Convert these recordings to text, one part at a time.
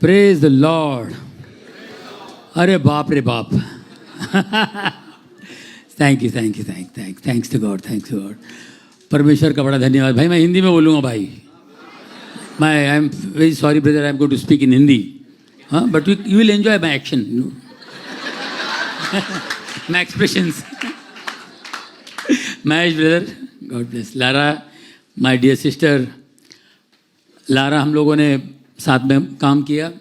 Praise the Lord. अरे बाप रे बाप। Thank you thank you thanks to God, thanks to God. परमेश्वर का बड़ा धन्यवाद। भाई मैं हिंदी में बोलूँगा भाई। I am very sorry brother, I am going to speak in Hindi. हाँ, but you will enjoy my action, my expressions. Mahesh brother, God bless. Lara, my dear sister Lara, हम लोगों ने साथ में काम किया,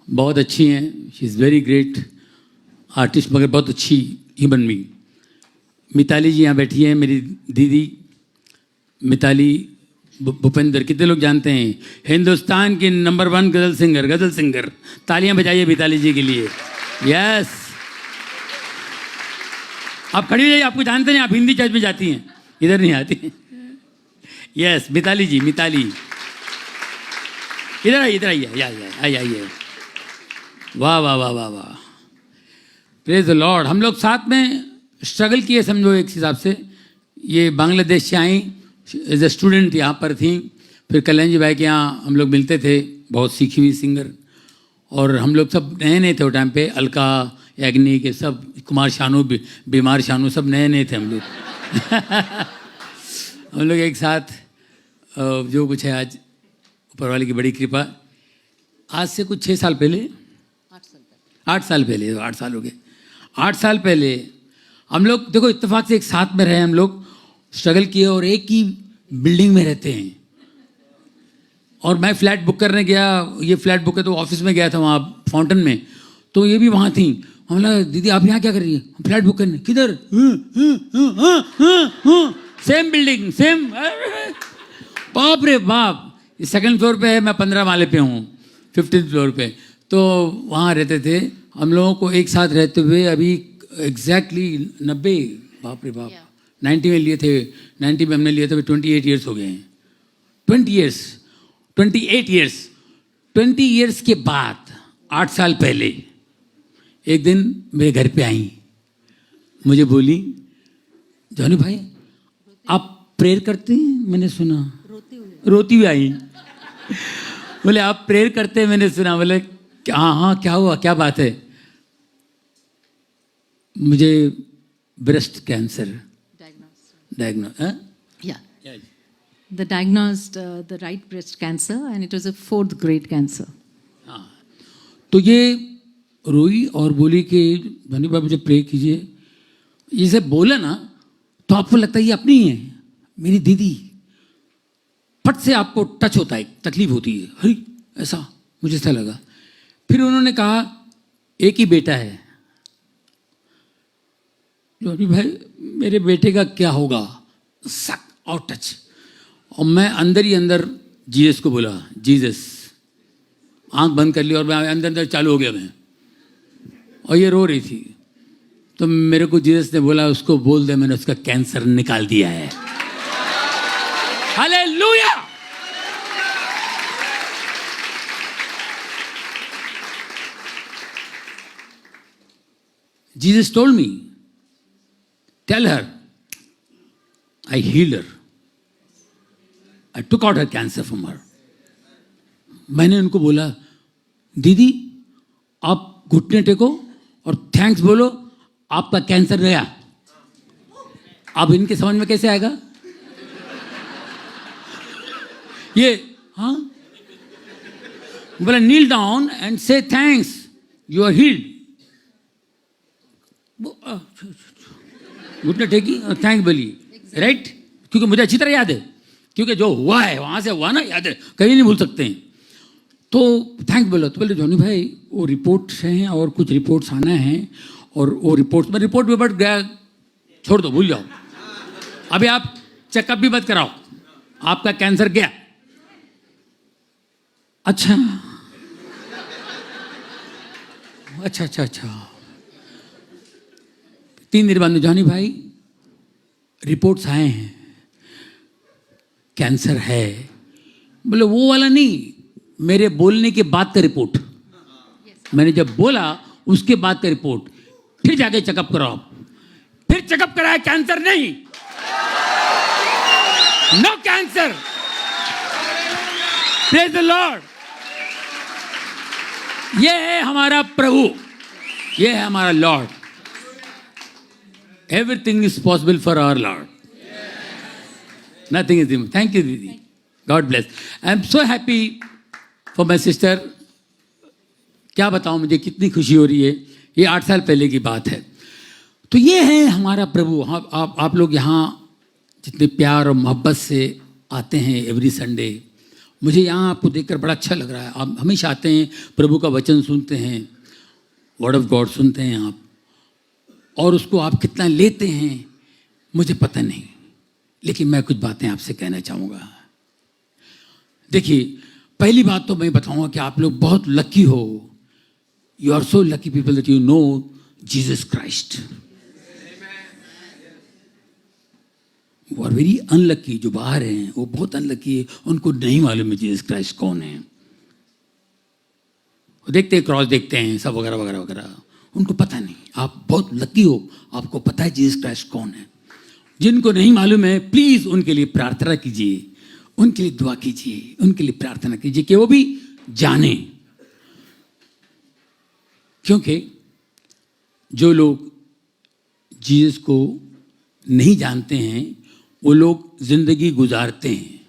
बहुत अच्छी हैं। She is very great artist, मगर बहुत अच्छी ह्यूमन बीइंग। मिताली जी यहाँ बैठी हैं, मेरी दीदी मिताली भूपेंद्र। कितने लोग जानते हैं हिंदुस्तान की नंबर 1 गज़ल सिंगर। तालियां बजाइए मिताली जी के लिए। यस, आप खड़ी हो जाइए। आपको जानते नहीं, आप हिंदी चर्च में जाती हैं, इधर नहीं आती। यस, मिताली जी, मिताली इधर आइए, इधर आइए, आइए। वाह वाह वाह वाह वाह, प्रेज द लॉर्ड। हम लोग साथ में स्ट्रगल किए, समझो एक हिसाब से। ये बांग्लादेश से आई, एज ए स्टूडेंट यहाँ पर थी। फिर कल्याण जी भाई के यहाँ हम लोग मिलते थे, बहुत सीखी हुई सिंगर। और हम लोग सब नए नए थे वो टाइम पे। अलका याग्निक के सब, कुमार शानू, बीमार शानू, सब नए नए थे हम लोग। हम लोग एक साथ जो कुछ है आज ऊपर वाले की बड़ी कृपा। आज से कुछ 6 साल पहले, 8 साल पहले, 8 साल हो गए। 8 साल पहले हम लोग, देखो इत्तेफाक से एक साथ में रहे हम लोग, स्ट्रगल किए और एक ही बिल्डिंग में रहते हैं। और मैं फ्लैट बुक करने गया, ये फ्लैट बुक है तो ऑफिस में गया था वहाँ फाउंटेन में, तो ये भी वहाँ थी। हम लगा, दीदी आप यहाँ क्या कर रही है? फ्लैट बुक करने। किधर? Same building, same. बाप रे बाप। सेकंड फ्लोर पे है, मैं 15 माले पे हूँ, 15th फ्लोर पे। तो वहाँ रहते थे हम लोगों को एक साथ रहते हुए अभी एग्जैक्टली 90, बाप रे बाप, 90 में लिए थे। 90 में हमने लिए थे, 28 ईयर्स हो गए हैं। 28 ईयर्स के बाद 8 साल पहले एक दिन मेरे घर पे आई, मुझे बोली, जॉनी भाई आप प्रेयर करते हैं? मैंने सुना। रोती हुई आई। बोले आप प्रेयर करते हैं? मैंने सुना। बोले हाँ हाँ, क्या हुआ, क्या बात है? मुझे breast cancer They diagnosed the right breast cancer and it was a 4th grade cancer. हाँ, तो ये रोई और बोली कि धनी बाबा मुझे प्रे कीजिए। ये बोला ना तो आपको लगता है ये अपनी है, मेरी दीदी। फट से आपको टच होता है, तकलीफ होती है। अरे ऐसा, मुझे ऐसा लगा। फिर उन्होंने कहा एक ही बेटा है। जोनी भाई मेरे बेटे का क्या होगा? सक और टच। और मैं अंदर ही अंदर जीसस को बोला, जीसस। आंख बंद कर ली और मैं अंदर अंदर चालू हो गया मैं। और ये रो रही थी, तो मेरे को जीसस ने बोला उसको बोल दे मैंने उसका कैंसर निकाल दिया है। Hallelujah. Jesus told me, tell her, I healed her. I took out her cancer from her. मैंने उनको बोला, दीदी आप घुटने टेको और थैंक्स बोलो, आपका कैंसर गया। अब इनके समझ में कैसे आएगा ये? हाँ, बोला नील डाउन एंड से थैंक्स, यू आर हील्ड। घुटने टेकी और थैंक बोली, राइट? क्योंकि मुझे अच्छी तरह याद है, क्योंकि जो हुआ है वहां से हुआ ना, याद है, कभी नहीं भूल सकते हैं। तो थैंक बोला। तो बोले जॉनी भाई वो रिपोर्ट्स हैं और कुछ रिपोर्ट्स आना है, और वो रिपोर्ट में बढ़ गया, छोड़ दो, भूल जाओ। अभी आप चेकअप भी मत कराओ, आपका कैंसर गया। अच्छा अच्छा अच्छा अच्छा। 3 दिन बाद में जॉनी भाई रिपोर्ट्स आए हैं, कैंसर है। बोले वो वाला नहीं, मेरे बोलने के बाद का रिपोर्ट। मैंने जब बोला उसके बाद का रिपोर्ट। फिर जाके चेकअप कराओ। फिर चेकअप कराया, कैंसर नहीं, no cancer. Praise the lord. ये है हमारा प्रभु, ये है हमारा lord. Everything is possible for our lord, nothing is impossible. Thank you दीदी, God bless. I am so happy for my sister. क्या बताऊं, मुझे कितनी खुशी हो रही है। ये 8 साल पहले की बात है। तो ये है हमारा प्रभु। आप लोग यहाँ जितने प्यार और मोहब्बत से आते हैं एवरी संडे, मुझे यहाँ आपको देखकर बड़ा अच्छा लग रहा है। आप हमेशा आते हैं, प्रभु का वचन सुनते हैं, वर्ड ऑफ गॉड सुनते हैं आप, और उसको आप कितना लेते हैं मुझे पता नहीं, लेकिन मैं कुछ बातें आपसे कहना चाहूँगा। देखिए, पहली बात तो मैं बताऊँगा कि आप लोग बहुत लकी हो। You are so lucky people that you know Jesus Christ. वो आर वेरी अनलकी, जो बाहर हैं वो बहुत अनलकी है, उनको नहीं मालूम है जीसस क्राइस्ट कौन है। वो देखते हैं, क्रॉस देखते हैं, सब वगैरह वगैरह वगैरह, उनको पता नहीं। आप बहुत लकी हो, आपको पता है जीसस क्राइस्ट कौन है। जिनको नहीं मालूम है, प्लीज उनके लिए प्रार्थना कीजिए, उनके लिए दुआ कीजिए, उनके लिए प्रार्थना कीजिए कि वो भी जाने। क्योंकि जो लोग जीसस को नहीं जानते हैं वो लोग जिंदगी गुजारते हैं।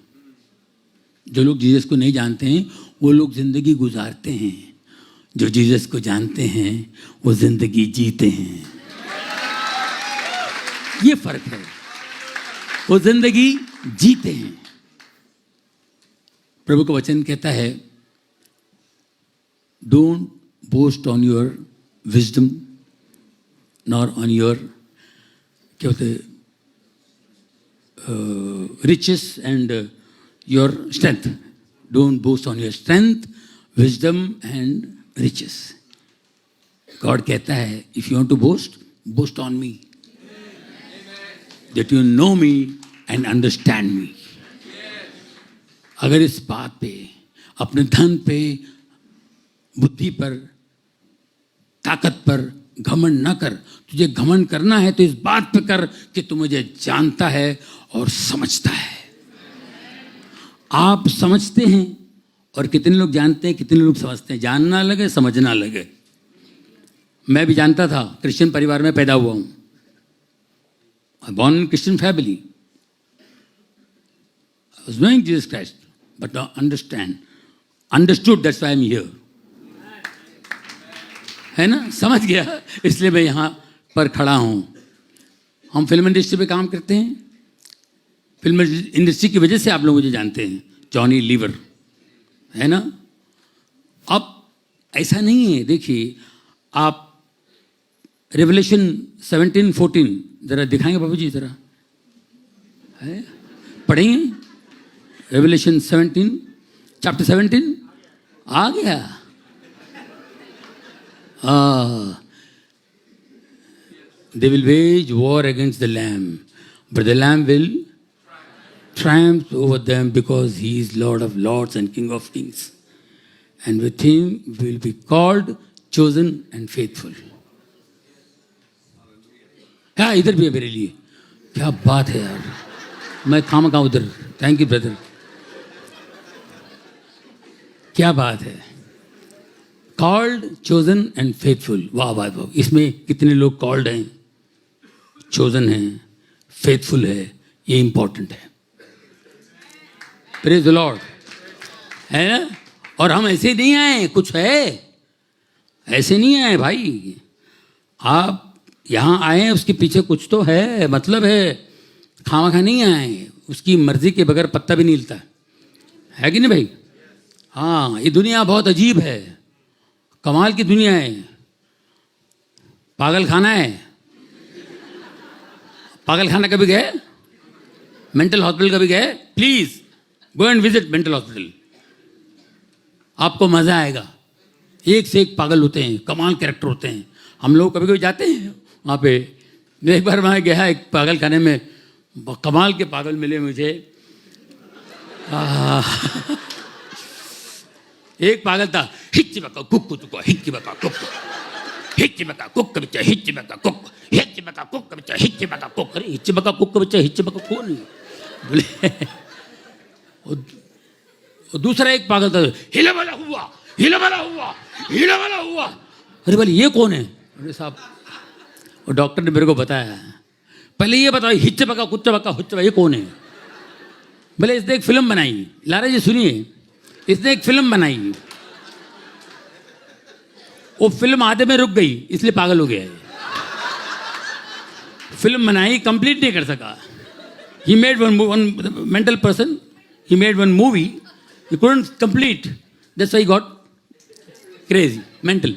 जो लोग जीसस को नहीं जानते हैं वो लोग जिंदगी गुजारते हैं। जो जीसस को जानते हैं वो जिंदगी जीते हैं। ये फर्क है, वो जिंदगी जीते हैं। प्रभु का वचन कहता है, don't boast on your wisdom nor on your, क्या होते, riches and your strength. Don't boast on your strength, wisdom and riches. God कहता है, if you want to boast, boast on me. That you know me and understand me. अगर इस बात पे, अपने धन पे, बुद्धि पर, ताकत पर घमंड न कर। तुझे घमंड करना है तो इस बात पे कर कि तू मुझे जानता है और समझता है। आप समझते हैं, और कितने लोग जानते हैं, कितने लोग समझते हैं। जानना लगे, समझना लगे। मैं भी जानता था, क्रिश्चियन परिवार में पैदा हुआ हूं, born in Christian family. I was knowing Jesus Christ but understood, that's why I am here. है ना, समझ गया, इसलिए मैं यहाँ पर खड़ा हूँ। हम फिल्म इंडस्ट्री पे काम करते हैं। फिल्म इंडस्ट्री की वजह से आप लोग मुझे जानते हैं, जॉनी लीवर, है ना। अब ऐसा नहीं है। देखिए, आप रेवलेशन 17:14 जरा दिखाएंगे बाबू जी, जरा है, पढ़ेंगे। रेवलेशन 17 चैप्टर 17 आ गया। They will wage war against the Lamb, but the Lamb will triumph over them because he is Lord of lords and King of kings. And with him we will be called, chosen and faithful. हाँ, इधर भी है मेरे लिए। क्या बात है यार, मैं खामखा उधर। थैंक यू ब्रदर, क्या बात है। Called, chosen and faithful. वाह वाह वाह। इसमें कितने लोग कॉल्ड हैं, चोजन हैं, फेथफुल है, ये इंपॉर्टेंट है। प्रेज द लॉर्ड, है ना। और हम ऐसे नहीं आए, कुछ है, ऐसे नहीं आए भाई। आप यहाँ आए, उसके पीछे कुछ तो है, मतलब है। खामखा नहीं आए, उसकी मर्जी के बगैर पत्ता भी नहीं हिलता है कि नहीं भाई। हाँ, ये दुनिया बहुत अजीब है, कमाल की दुनिया है। पागल खाना है। पागल खाना कभी गए? मेंटल हॉस्पिटल कभी गए? Please go and visit mental hospital, आपको मजा आएगा। एक से एक पागल होते हैं, कमाल कैरेक्टर होते हैं। हम लोग कभी कभी जाते हैं वहाँ पे। एक बार वहाँ गया एक पागल खाने में, कमाल के पागल मिले मुझे। एक पागल था, हिच्ची बका कुक तुको, हिच्ची बका कुक, हिच्ची बका कुक बच्चा, हिच्ची बका कुक, हिच्ची बका कुक बच्चा, हिच्ची बका कुक। अरे हिच्ची बका कुक बच्चा, हिच्ची बका कौन है बोले। और दूसरा एक पागल था, हिला वाला हुआ, हिला वाला हुआ, हिला वाला हुआ। अरे बोले ये कौन है? अरे साहब, और डॉक्टर ने मेरे को बताया, पहले ये बताओ हिच्च पका कुच्च पका हुच्च ये कौन है? बोले इसने एक फिल्म बनाई। लारा जी सुनिए, इसने एक फिल्म बनाई, वो फिल्म आधे में रुक गई इसलिए पागल हो गया है। फिल्म बनाई, कंप्लीट नहीं कर सका। He made one mental person, he made one movie, he couldn't complete, that's why he got crazy, mental.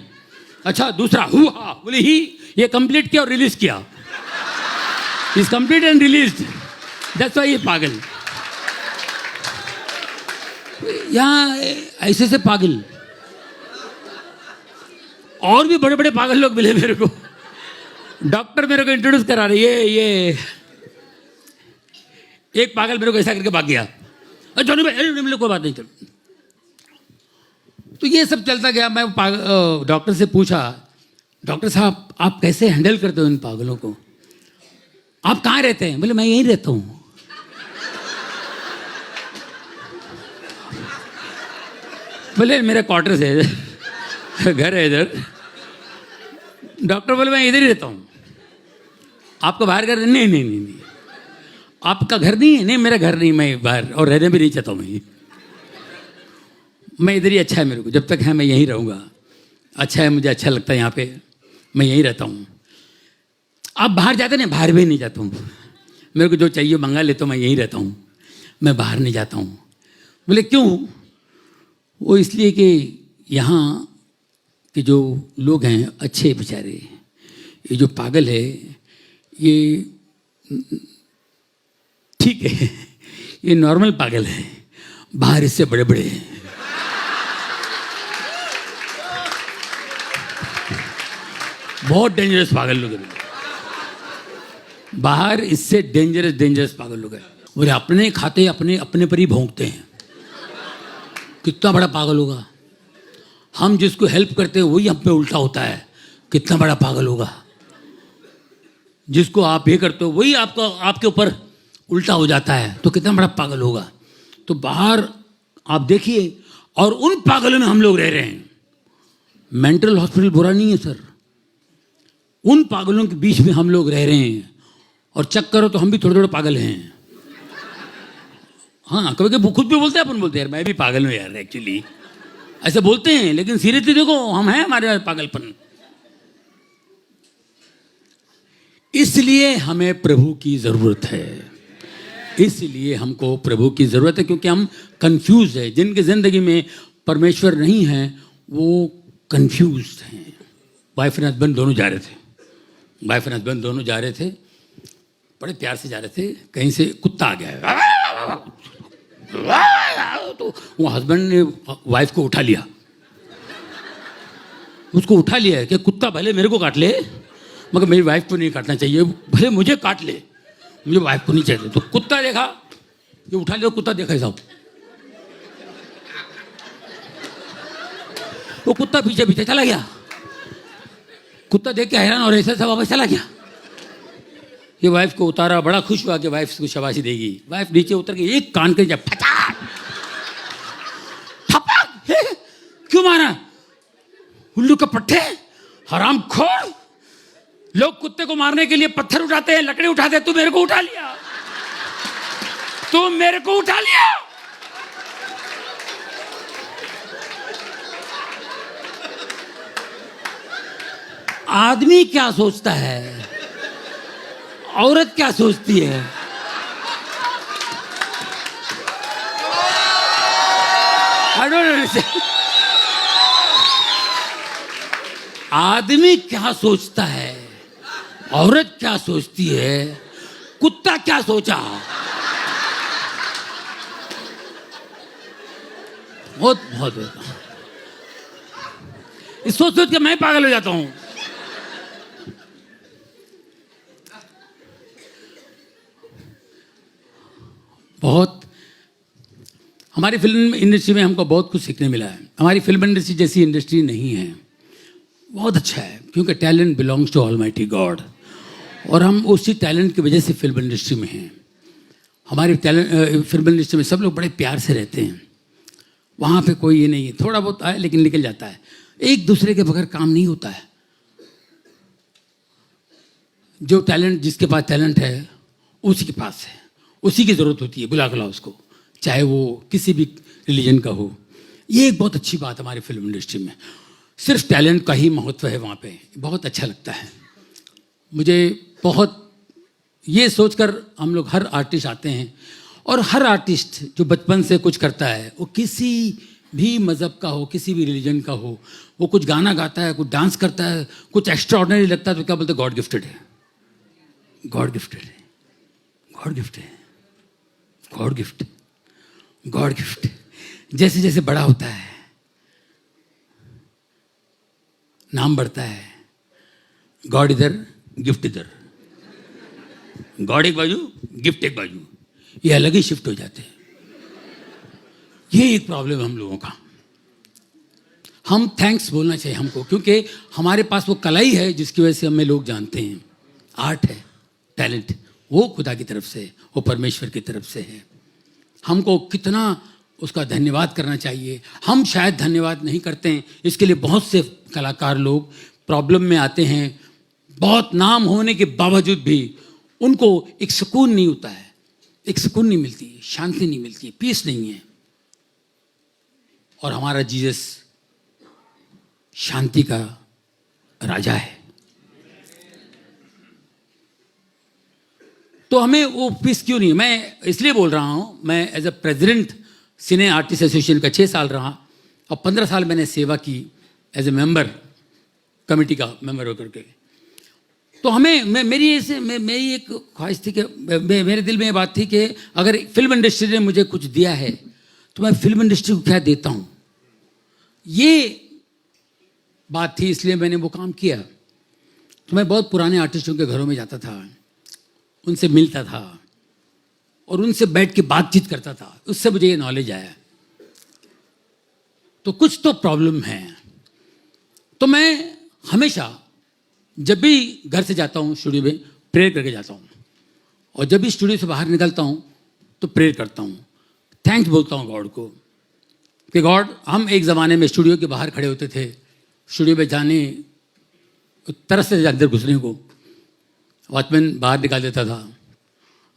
अच्छा दूसरा हुआ, बोले ही ये कंप्लीट किया और रिलीज किया, is complete and released, that's why ये पागल। यहाँ ऐसे से पागल और भी बड़े बड़े पागल लोग मिले मेरे को। डॉक्टर मेरे को इंट्रोड्यूस करा रहे, ये एक पागल मेरे को ऐसा करके भाग गया, जॉनी भाई अरे कोई बात नहीं चल। तो ये सब चलता गया। मैं डॉक्टर से पूछा, डॉक्टर साहब आप कैसे हैंडल करते हो इन पागलों को? आप कहाँ रहते हैं? बोले मैं यहीं रहता हूँ। बोले मेरा क्वार्टर्स है, घर है इधर। डॉक्टर बोले मैं इधर ही रहता हूँ, आपका बाहर घर? नहीं नहीं नहीं नहीं, आपका घर नहीं है? नहीं मेरा घर नहीं, मैं बाहर और रहने भी नहीं चाहता हूँ, मैं इधर ही अच्छा है मेरे को, जब तक है मैं यहीं रहूँगा, अच्छा है, मुझे अच्छा लगता है यहाँ पे, मैं यहीं रहता हूँ। आप बाहर जाते नहीं? बाहर भी नहीं जाता हूँ, मेरे को जो चाहिए मंगा लेता हूँ, मैं यहीं रहता हूँ, मैं बाहर नहीं जाता हूँ। बोले क्यों? वो इसलिए कि यहाँ के जो लोग हैं अच्छे बेचारे, ये जो पागल है ये ठीक है, ये नॉर्मल पागल है, बाहर इससे बड़े बड़े हैं। बहुत डेंजरस पागल लोग हैं बाहर, इससे डेंजरस पागल लोग हैं। बोले अपने खाते अपने पर ही भौंकते हैं, कितना बड़ा पागल होगा। हम जिसको हेल्प करते हैं वही हम पे उल्टा होता है, कितना बड़ा पागल होगा। जिसको आप ये करते हो वही आपके ऊपर उल्टा हो जाता है, तो कितना बड़ा पागल होगा। तो बाहर आप देखिए, और उन पागलों में हम लोग रह रहे हैं। मेंटल हॉस्पिटल बुरा नहीं है सर, उन पागलों के बीच में हम लोग रह रहे हैं, और चेक करो तो हम भी थोड़े थोड़े पागल हैं। हाँ कभी कभी खुद भी बोलते हैं, अपन बोलते हैं यार मैं भी पागल हूँ यार, एक्चुअली ऐसे बोलते हैं, लेकिन सीरियसली देखो हम हैं, हमारे पागलपन। इसलिए हमें प्रभु की जरूरत है, इसलिए हमको प्रभु की जरूरत है, क्योंकि हम कंफ्यूज है। जिनकी जिंदगी में परमेश्वर नहीं है वो कंफ्यूज हैं। वाइफ एंड हस्बैंड दोनों जा रहे थे, वाइफ एंड हस्बैंड दोनों जा रहे थे, बड़े प्यार से जा रहे थे, कहीं से कुत्ता आ गया, तो वो हस्बैंड ने वाइफ को उठा लिया, उसको उठा लिया कि कुत्ता भले मेरे को काट ले मगर मेरी वाइफ को नहीं काटना चाहिए, भले मुझे काट ले मुझे वाइफ को नहीं चाहिए। तो कुत्ता देखा, ये उठा लिया, कुत्ता देखा साहब, वो कुत्ता पीछे पीछे चला गया। कुत्ता देख के हैरान और ऐसा वापस चला गया। ये वाइफ को उतारा, बड़ा खुश हुआ कि वाइफ को शाबाशी देगी। वाइफ नीचे उतर के एक कान के जब फटाक थपक, क्यों मारा? उल्लू का पट्टे, हरामखोर। लोग कुत्ते को मारने के लिए पत्थर उठाते हैं, लकड़ी उठाते हैं, तू मेरे को उठा लिया, तू मेरे को उठा लिया। आदमी क्या सोचता है, औरत क्या सोचती है? I don't understand. आदमी क्या सोचता है, औरत क्या सोचती है, कुत्ता क्या सोचा? बहुत बहुत इस सोच के मैं पागल हो जाता हूं। बहुत हमारी फिल्म इंडस्ट्री में हमको बहुत कुछ सीखने मिला है। हमारी फिल्म इंडस्ट्री जैसी इंडस्ट्री नहीं है, बहुत अच्छा है, क्योंकि talent belongs to almighty God, और हम उसी टैलेंट की वजह से फिल्म इंडस्ट्री में हैं। हमारी फिल्म इंडस्ट्री में सब लोग बड़े प्यार से रहते हैं, वहाँ पे कोई ये नहीं है, थोड़ा बहुत आए लेकिन निकल जाता है। एक दूसरे के बगैर काम नहीं होता है। जो टैलेंट, जिसके पास टैलेंट है उसी के पास है, उसी की ज़रूरत होती है, बुला के लाओ उसको, चाहे वो किसी भी रिलीजन का हो। ये एक बहुत अच्छी बात हमारी फिल्म इंडस्ट्री में, सिर्फ टैलेंट का ही महत्व है वहाँ पे। बहुत अच्छा लगता है मुझे, बहुत ये सोचकर हम लोग, हर आर्टिस्ट आते हैं, और हर आर्टिस्ट जो बचपन से कुछ करता है, वो किसी भी मज़हब का हो, किसी भी रिलीजन का हो, वो कुछ गाना गाता है, कुछ डांस करता है, कुछ एक्स्ट्रा ऑर्डिनरी लगता है, तो क्या बोलते हैं, गॉड गिफ्टेड है, गॉड गिफ्टेड है, गॉड गिफ्ट है, गॉड गिफ्ट, गॉड गिफ्ट। जैसे जैसे बड़ा होता है, नाम बढ़ता है, गॉड इधर गिफ्ट इधर, गॉड एक बाजू गिफ्ट एक बाजू, ये अलग ही शिफ्ट हो जाते हैं। ये एक प्रॉब्लम है हम लोगों का। हम थैंक्स बोलना चाहिए हमको, क्योंकि हमारे पास वो कला ही है जिसकी वजह से हमें लोग जानते हैं। आर्ट है, टैलेंट, वो खुदा की तरफ से, वो परमेश्वर की तरफ से है। हमको कितना उसका धन्यवाद करना चाहिए। हम शायद धन्यवाद नहीं करते हैं, इसके लिए बहुत से कलाकार लोग प्रॉब्लम में आते हैं। बहुत नाम होने के बावजूद भी उनको एक सुकून नहीं होता है, एक सुकून नहीं मिलती, शांति नहीं मिलती, पीस नहीं है। और हमारा जीसस शांति का राजा है, तो हमें वो पीस क्यों नहीं। मैं इसलिए बोल रहा हूँ, मैं as a president cine artist association का 6 साल रहा, और 15 साल मैंने सेवा की एज ए मेंबर, कमेटी का मेंबर होकर के। तो हमें मेरी एक ख्वाहिश थी कि मेरे दिल में ये बात थी कि अगर फिल्म इंडस्ट्री ने मुझे कुछ दिया है तो मैं फिल्म इंडस्ट्री को क्या देता हूँ, ये बात थी, इसलिए मैंने वो काम किया। तो मैं बहुत पुराने आर्टिस्टों के घरों में जाता था, उनसे मिलता था और उनसे बैठ के बातचीत करता था, उससे मुझे ये नॉलेज आया। तो कुछ तो प्रॉब्लम है। तो मैं हमेशा जब भी घर से जाता हूँ स्टूडियो में, प्रेयर करके जाता हूँ, और जब भी स्टूडियो से बाहर निकलता हूँ तो प्रेयर करता हूँ, थैंक्स बोलता हूँ गॉड को कि गॉड, हम एक ज़माने में स्टूडियो के बाहर खड़े होते थे, स्टूडियो में जाने, तरस से अंदर घुसने को वॉचमैन बाहर निकाल देता था।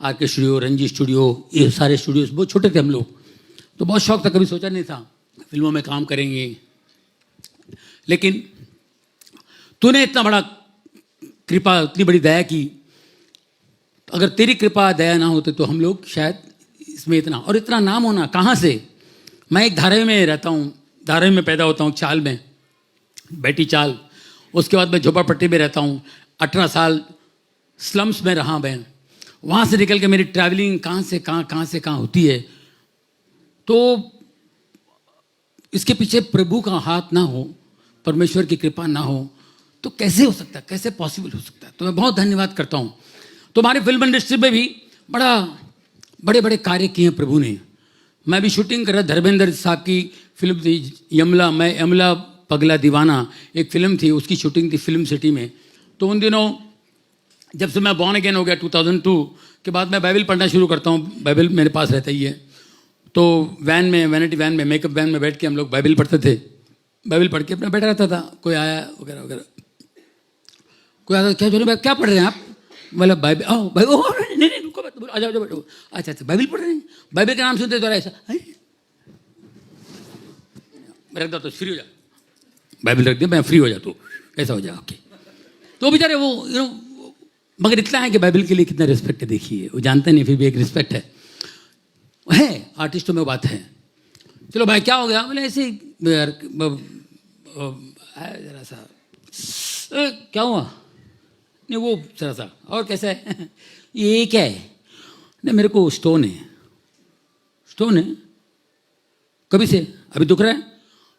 आर के स्टूडियो, रंजी स्टूडियो, ये सारे स्टूडियोज बहुत छोटे थे हम लोग, तो बहुत शौक था, कभी सोचा नहीं था फिल्मों में काम करेंगे। लेकिन तूने इतना बड़ा कृपा, इतनी बड़ी दया की, अगर तेरी कृपा दया ना होते तो हम लोग शायद इसमें इतना, और इतना नाम होना कहाँ से। मैं एक धारावी में रहता हूँ, धारावी में पैदा होता हूँ, चाल में, बेटी चाल। उसके बाद मैं झोपड़पट्टी में रहता हूँ, 18 साल स्लम्स में रहा मैं। वहाँ से निकल के मेरी ट्रैवलिंग कहाँ से कहाँ होती है। तो इसके पीछे प्रभु का हाथ ना हो, परमेश्वर की कृपा ना हो, तो कैसे हो सकता है, कैसे पॉसिबल हो सकता है। तो मैं बहुत धन्यवाद करता हूँ। तो हमारी फिल्म इंडस्ट्री में भी बड़े बड़े कार्य किए हैं प्रभु ने। मैं भी शूटिंग कर रहा, धर्मेंद्र साहब की फिल्म थी यमला, मैं यमला पगला दीवाना, एक फिल्म थी, उसकी शूटिंग थी फिल्म सिटी में। तो उन दिनों जब से मैं बॉर्न अगेन हो गया 2002 के बाद, मैं बाइबल पढ़ना शुरू करता हूँ, बाइबल मेरे पास रहता ही है। तो वैन में, वैनिटी वैन में, मेकअप वैन में बैठ के हम लोग बाइबल पढ़ते थे। बाइबल पढ़ के अपना बैठा रहता था, कोई आया वगैरह वगैरह, कोई आता, क्या जोनी भाई क्या पढ़ रहे हैं आप, मतलब बाइबल, नहीं रुको, आ जाओ बैठो, अच्छा बाइबल पढ़ रहे हैं। बाइबल का नाम सुनते तो ऐसा रख दो तो फ्री हो जा, बाइबल रख दिया, मैं फ्री हो जाता हूँ, ऐसा हो जाए। ओके, तो बेचारे वो मगर इतना है कि बाइबल के लिए कितना रिस्पेक्ट है, देखिए, वो जानते नहीं, फिर भी एक रिस्पेक्ट है आर्टिस्टों में बात है। चलो भाई क्या हो गया, बोले ऐसे यार जरा सा क्या हुआ, नहीं वो जरा सा, और कैसा है ये क्या है, नहीं मेरे को स्टोन है। स्टोन है कभी से, अभी दुख रहा है,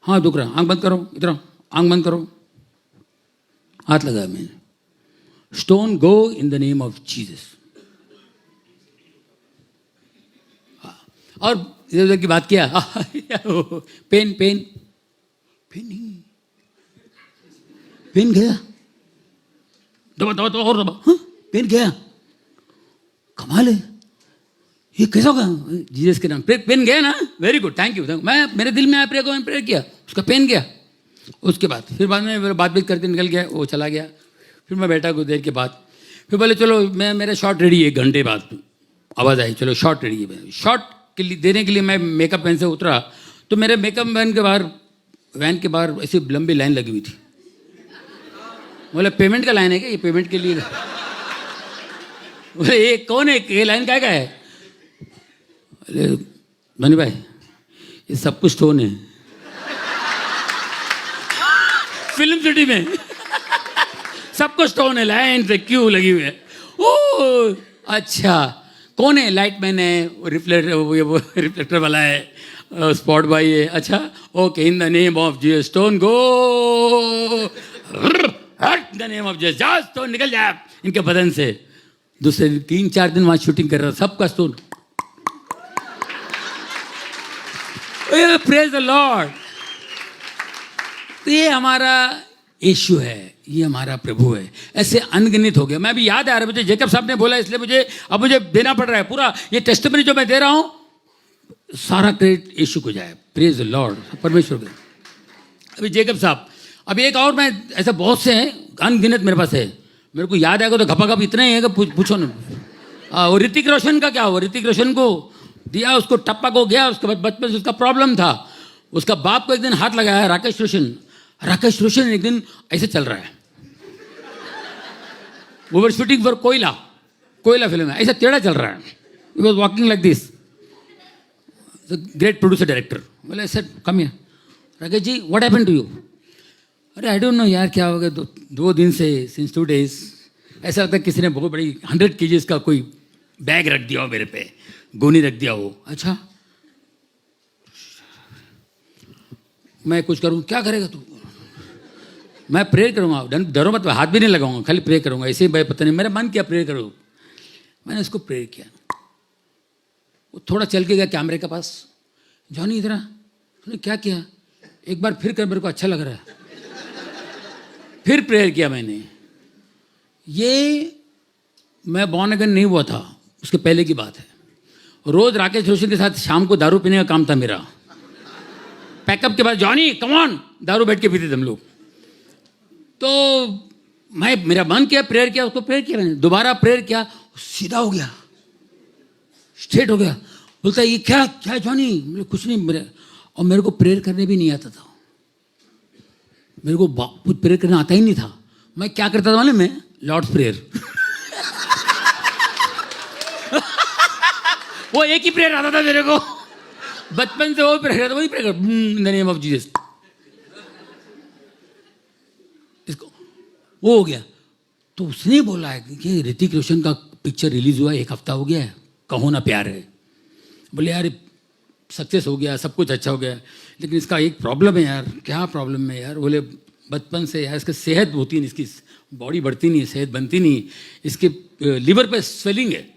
हाँ दुख रहा है, आंख बंद करो, इधर आंख बंद करो, हाथ लगाया मैंने, stone go in the name of Jesus. और इधर उधर की बात किया, पेन पेन पेन नहीं, पेन गया, दबा दबा दबा और दबा, हाँ पेन गया, कमाल है। ये कैसा होगा? जीसस के नाम पेन गया ना, वेरी गुड, थैंक यू। मैं मेरे दिल में आया प्रेयर को, मैंने प्रेयर किया, उसका पेन गया। उसके बाद फिर बाद में बात करके निकल गया, वो चला गया। फिर मैं बैठा कुछ देर के बाद, फिर बोले चलो मेरा शॉट रेडी है। 1 घंटे बाद आवाज़ आई, चलो शॉट रेडी है। शॉट के लिए देने के लिए मैं मेकअप वैन से उतरा तो मेरे मेकअप वैन के बाहर ऐसी लंबी लाइन लगी हुई थी। बोले पेमेंट का लाइन है क्या? ये पेमेंट के लिए? बोले ये कौन है, ये लाइन क्या है? अरे धनी भाई, ये सब कुछ स्टोन है फिल्म सिटी में सब कुछ स्टोन है, लाइन से क्यों लगी हुई है? ओ अच्छा, कौन है? लाइट मैन है, वो रिफ्लेक्टर वाला है, स्पॉट बॉय है। अच्छा okay, in the name of Jesus stone go, in the name of Jesus जा, स्टोन निकल जाए इनके बदन से। दूसरे 3-4 दिन वहां शूटिंग कर रहा था, सबका स्टोन। Praise the lord. ये हमारा यीशु है, ये हमारा प्रभु है। ऐसे अनगिनत हो गया। मैं भी याद आ रहा है मुझे, जेकब साहब ने बोला, इसलिए मुझे देना पड़ रहा है पूरा। ये टेस्टिमनी जो मैं दे रहा हूं, सारा क्रेडिट यीशु को जाए। प्रेज द लॉर्ड, परमेश्वर को। अभी जेकब साहब, अब एक और मैं, ऐसा बहुत से हैं, अनगिनत मेरे पास है। मेरे को याद आएगा तो घपाघप इतने ही है कि पूछो ना। वो ऋतिक रोशन का क्या हुआ? ऋतिक रोशन को दिया, उसको टप्पा को गया, उसके बाद बचपन से उसका प्रॉब्लम था। उसका बाप को एक दिन हाथ लगाया, राकेश रोशन एक दिन ऐसे चल रहा है, वो were shooting for Koyla film है, ऐसा टेढ़ा चल रहा है। He was walking like this, great producer director. बोले I said come here, Rakesh ji what happened to you? अरे आई डोंट नो यार, क्या हो गया, 2 दिन से, सिंस 2 days ऐसा लगता है किसी ने बहुत बड़ी 100 kgs का कोई बैग रख दिया हो मेरे पे, गोनी रख दिया हो। अच्छा मैं कुछ करूँ? क्या करेगा तू? मैं प्रेयर करूँगा, डरो मत, हाथ भी नहीं लगाऊंगा, खाली प्रेयर करूँगा। ऐसे ही भाई पता नहीं, मेरा मन किया प्रेयर करो। मैंने उसको प्रेयर किया। वो थोड़ा चल के गया कैमरे के पास, जॉनी इधर उसने क्या किया, एक बार फिर कर, मेरे को अच्छा लग रहा है। फिर प्रेयर किया मैंने। ये मैं बॉर्न अगेन नहीं हुआ था, उसके पहले की बात है। रोज राकेश रोशन के साथ शाम को दारू पीने का काम था मेरा। पैकअप के बाद जॉनी कम ऑन, दारू बैठ के पीते थे हम लोग। तो मेरा मन किया, प्रेयर किया, उसको प्रेयर किया मैंने, दोबारा प्रेयर किया, सीधा हो गया, स्ट्रेट हो गया। बोलता है ये क्या क्या जॉनी? मेरे कुछ नहीं, और मेरे को प्रेयर करने भी नहीं आता था। मेरे को कुछ प्रेयर करना आता ही नहीं था। मैं क्या करता था मालूम है? Lord's prayer. वो एक ही प्रेयर आता था मेरे को, बचपन से वो प्रेयर था, वही prayer, in the name of Jesus. इसको वो हो गया। तो उसने बोला है कि ऋतिक रोशन का पिक्चर रिलीज हुआ 1 हफ्ता हो गया है, कहो ना प्यार है। बोले यार सक्सेस हो गया, सब कुछ अच्छा हो गया, लेकिन इसका एक प्रॉब्लम है यार। क्या प्रॉब्लम है यार? बोले बचपन से यार इसकी सेहत होती नहीं, इसकी बॉडी बढ़ती नहीं, सेहत बनती नहीं, इसके लीवर पे स्वेलिंग है,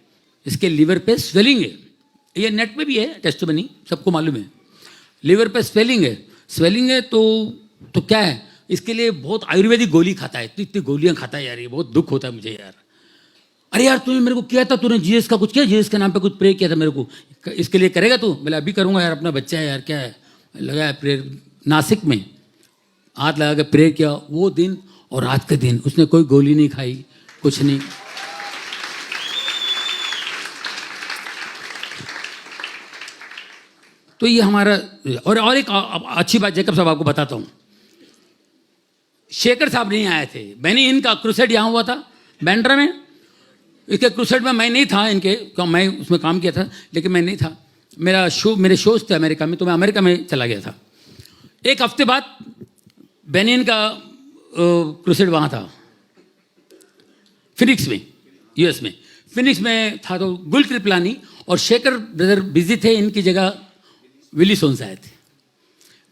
इसके लीवर पे स्वेलिंग है। ये नेट पे भी है टेस्टिमनी, सबको मालूम है। लीवर पे स्वेलिंग है तो क्या है? इसके लिए बहुत आयुर्वेदिक गोली खाता है, इतनी गोलियां खाता है यार, ये बहुत दुख होता है मुझे यार। अरे यार तूने मेरे को किया था, तूने जीसस का कुछ किया, जीसस के नाम पे कुछ प्रे किया था मेरे को, इसके लिए करेगा तू? बोले अभी करूँगा यार, अपना बच्चा है यार, क्या है। लगा है प्रेयर, नासिक में हाथ लगा के प्रेयर किया। वो दिन और आज के दिन उसने कोई गोली नहीं खाई, कुछ नहीं। तो ये हमारा। और एक अच्छी बात जेकब साहब आपको बताता हूँ, शेखर साहब नहीं आए थे, मैंने इनका क्रूसेड यहाँ हुआ था बैंड्रा में। इसके क्रूसेड में मैं नहीं था, मैं उसमें काम किया था, लेकिन मैं नहीं था। मेरे शोज थे अमेरिका में, तो मैं अमेरिका में चला गया था। 1 हफ्ते बाद बेनिन का क्रूसेड वहाँ था, फिनिक्स में, यूएस में। फिनिक्स में था तो गुल कृपलानी और शेखर ब्रदर बिजी थे, इनकी जगह विली सोन्स आए थे।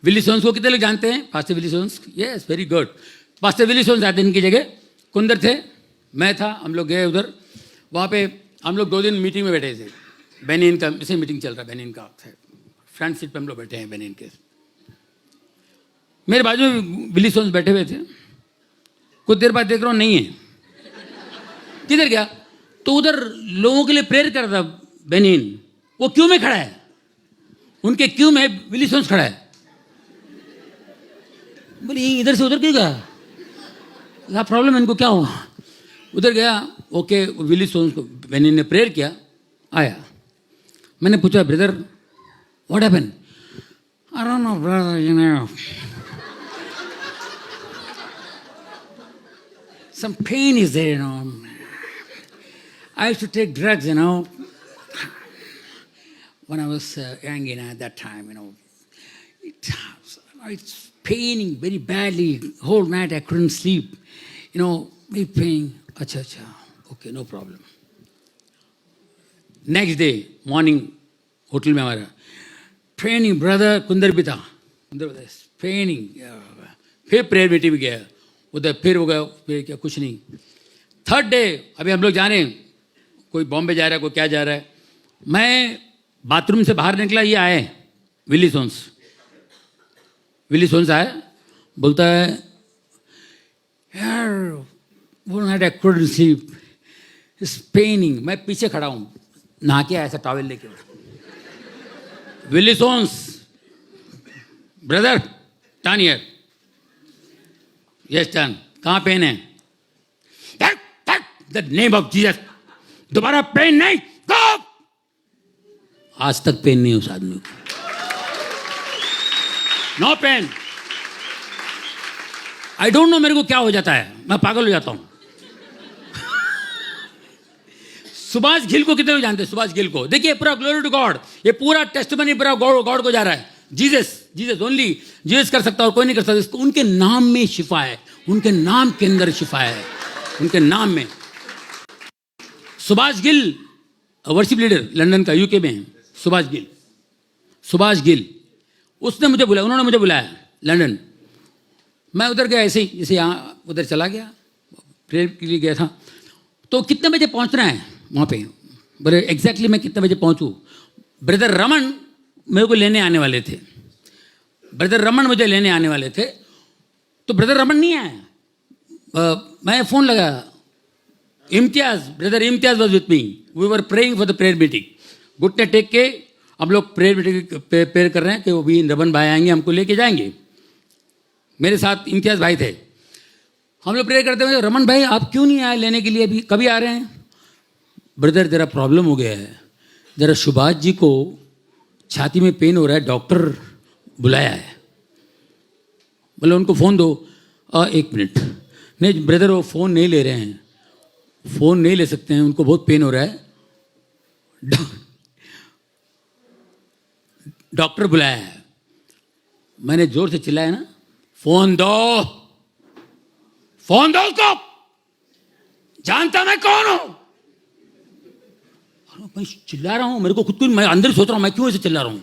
विली सोन्स को कितने लोग जानते हैं? Pastor Willie Soans, yes very good. Pastor Willie Soans आए थे इनकी जगह, कुंदर थे, मैं था, हम लोग गए उधर। वहाँ पे हम लोग 2 दिन मीटिंग में बैठे थे। बेनिन का इसे मीटिंग चल रहा है, बेनिन का फ्रंट सीट पे हम लोग बैठे हैं बेनिन के। मेरे बाजू में विली सोन्स बैठे हुए थे। कुछ देर बाद देख रहा हूँ नहीं है, किधर गया? तो उधर लोगों के लिए प्रेयर कर रहा था बेनिन। वो क्यू में खड़ा है, उनके क्यू में विली सोन्स खड़ा है। बोले ये इधर से उधर क्यों गया, क्या प्रॉब्लम है इनको, क्या हुआ? उधर गया, ओके, विली सोन्स को मैंने ने प्रेयर किया, आया। मैंने पूछा brother what happened? I don't no brother, you know some pain is there, you know. I used to take drugs, you know, when I was young, you know, at that time, you know. It's paining very badly. Whole night I couldn't sleep. You know, very pain. Acha, acha. Okay, no problem. Next day, morning, hotel में हमारा training, brother Kundar पिता training. फिर prayer meeting में गया, उधर फिर हो गया, फिर क्या कुछ नहीं। थर्ड डे अभी हम लोग जा रहे हैं, कोई बॉम्बे जा रहा है, कोई क्या जा रहा है। मैं बाथरूम से बाहर निकला, ये आए विली सोन्स आए, बोलता है यार वो night I couldn't sleep, it's paining. मैं पीछे खड़ा हूँ, नहा के ऐसा टॉवेल लेके। विली सोन्स, brother turn here, yes turn, कहाँ पेन है? द नेम ऑफ जीसस, दोबारा पेन नहीं। गो! आज तक पेन नहीं उस आदमी को, no pain. I don't know मेरे को क्या हो जाता है, मैं पागल हो जाता हूं। सुभाष गिल को कितने लोग जानते हैं? सुभाष गिल को देखिए, पूरा ग्लोरी टू गॉड, ये पूरा टेस्टिमनी पूरा गॉड को जा रहा है। जीसस ओनली जीसस कर सकता है और कोई नहीं कर सकता। इसको उनके नाम में शिफा है, उनके नाम के अंदर शिफा है, उनके नाम में। Subhash Gill worship leader London का, यूके में है सुभाष गिल। उसने मुझे बुलाया, उन्होंने मुझे बुलाया लंदन। मैं उधर गया ऐसे ही, जैसे यहाँ उधर चला गया, प्रेयर के लिए गया था। तो कितने बजे पहुँचना है वहाँ पे? बोले एग्जैक्टली मैं कितने बजे पहुँचूँ? ब्रदर रमन मेरे को लेने आने वाले थे, ब्रदर रमन मुझे लेने आने वाले थे। तो ब्रदर रमन नहीं आया, मैं फ़ोन लगाया, brother Imtiaz was with me, we were praying for the prayer meeting. घुटने टेक के हम लोग प्रेयर मीटिंग प्रेयर कर रहे हैं कि वो भी रमन भाई आएंगे, हमको लेके जाएंगे। मेरे साथ इम्तियाज भाई थे, हम लोग प्रेयर करते हुए, रमन भाई आप क्यों नहीं आए लेने के लिए, अभी कभी आ रहे हैं? ब्रदर जरा प्रॉब्लम हो गया है, जरा सुभाष जी को छाती में पेन हो रहा है, डॉक्टर बुलाया है। बोले उनको फ़ोन दो। एक मिनट, नहीं ब्रदर वो फ़ोन नहीं ले रहे हैं, फ़ोन नहीं ले सकते हैं, उनको बहुत पेन हो रहा है, डॉक्टर बुलाया है। मैंने जोर से चिल्लाया ना, फ़ोन दो उसको, जानता मैं कौन हूं। मैं चिल्ला रहा हूं, मेरे को खुद को, मैं अंदर सोच रहा हूं मैं क्यों ऐसे चिल्ला रहा हूं।